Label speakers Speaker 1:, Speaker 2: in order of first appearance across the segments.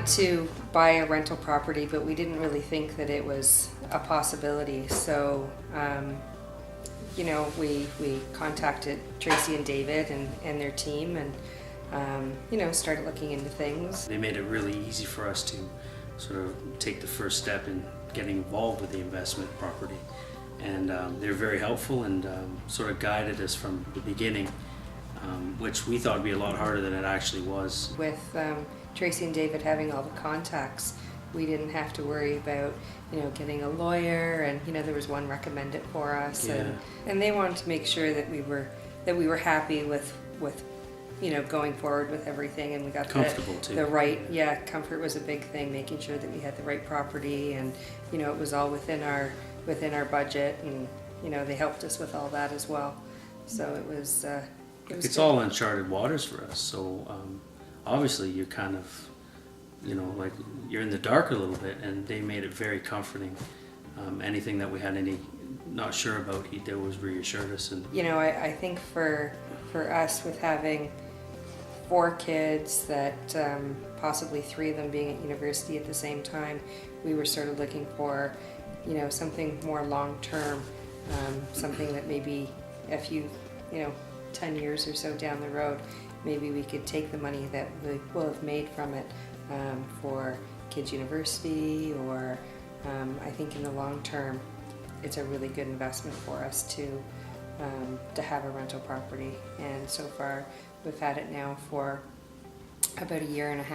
Speaker 1: wanted to buy a rental property, but we didn't really think that it was a possibility. So, you know, we contacted Tracy and David and their team, and you know, started looking into things.
Speaker 2: They made it really easy for us to sort of take the first step in getting involved with the investment property. And they're very helpful and sort of guided us from the beginning, which we thought would be a lot harder than it actually was.
Speaker 1: With Tracy and David having all the contacts, we didn't have to worry about, you know, getting a lawyer, and you know, there was one recommended for us,
Speaker 2: Yeah.
Speaker 1: and they wanted to make sure that we were happy with you know, going forward with everything, and we got
Speaker 2: comfortable too.
Speaker 1: The right, yeah, comfort was a big thing, making sure that we had the right property, and you know, it was all within our budget, and you know, they helped us with all that as well. So it was
Speaker 2: It's
Speaker 1: good.
Speaker 2: all uncharted waters for us. So obviously you're kind of, you know, like you're in the dark a little bit, and they made it very comforting. Anything that we had not sure about, they always reassured us. And
Speaker 1: you know, I think for us, with having 4 kids, that possibly 3 of them being at university at the same time, we were sort of looking for, you know, something more long-term, something that maybe a few, you know, 10 years or so down the road, maybe we could take the money that we will have made from it for kids' university, or I think in the long term, it's a really good investment for us to have a rental property. And so far, we've had it now for about 1.5 years,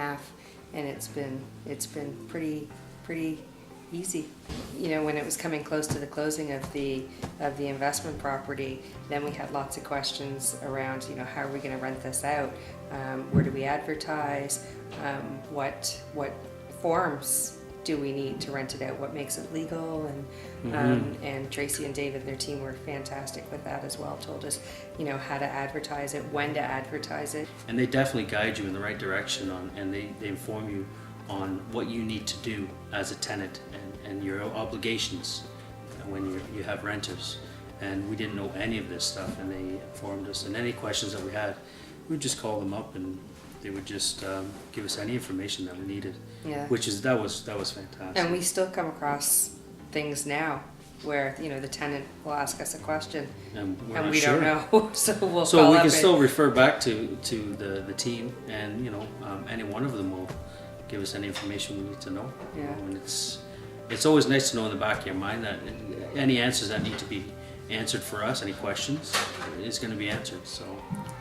Speaker 1: and it's been pretty easy. You know, when it was coming close to the closing of the investment property, then we had lots of questions around, you know, how are we going to rent this out? Where do we advertise? What forms do we need to rent it out? What makes it legal? And Tracy and David, their team, were fantastic with that as well. Told us, you know, how to advertise it, when to advertise it.
Speaker 2: And they definitely guide you in the right direction and they inform you on what you need to do as a tenant and your obligations when you have renters. And we didn't know any of this stuff, and they informed us. And any questions that we had, we would just call them up, and they would just give us any information that we needed.
Speaker 1: Yeah.
Speaker 2: That was fantastic.
Speaker 1: And we still come across things now where, you know, the tenant will ask us a question
Speaker 2: and
Speaker 1: we don't know, so we'll
Speaker 2: So
Speaker 1: call
Speaker 2: we
Speaker 1: up
Speaker 2: can
Speaker 1: and-
Speaker 2: still refer back to the team, and you know, any one of them will give us any information we need to know.
Speaker 1: Yeah.
Speaker 2: And it's always nice to know in the back of your mind that any answers that need to be answered for us, any questions, is going to be answered. So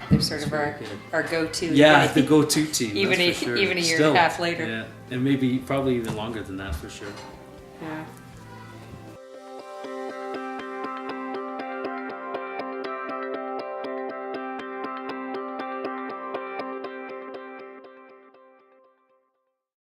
Speaker 1: they're sort of
Speaker 2: very
Speaker 1: our go-to.
Speaker 2: yeah, the go-to team.
Speaker 1: Even
Speaker 2: that's for sure.
Speaker 1: even a year
Speaker 2: Still,
Speaker 1: and a half later.
Speaker 2: Yeah, and maybe probably even longer than that for sure.
Speaker 1: Yeah.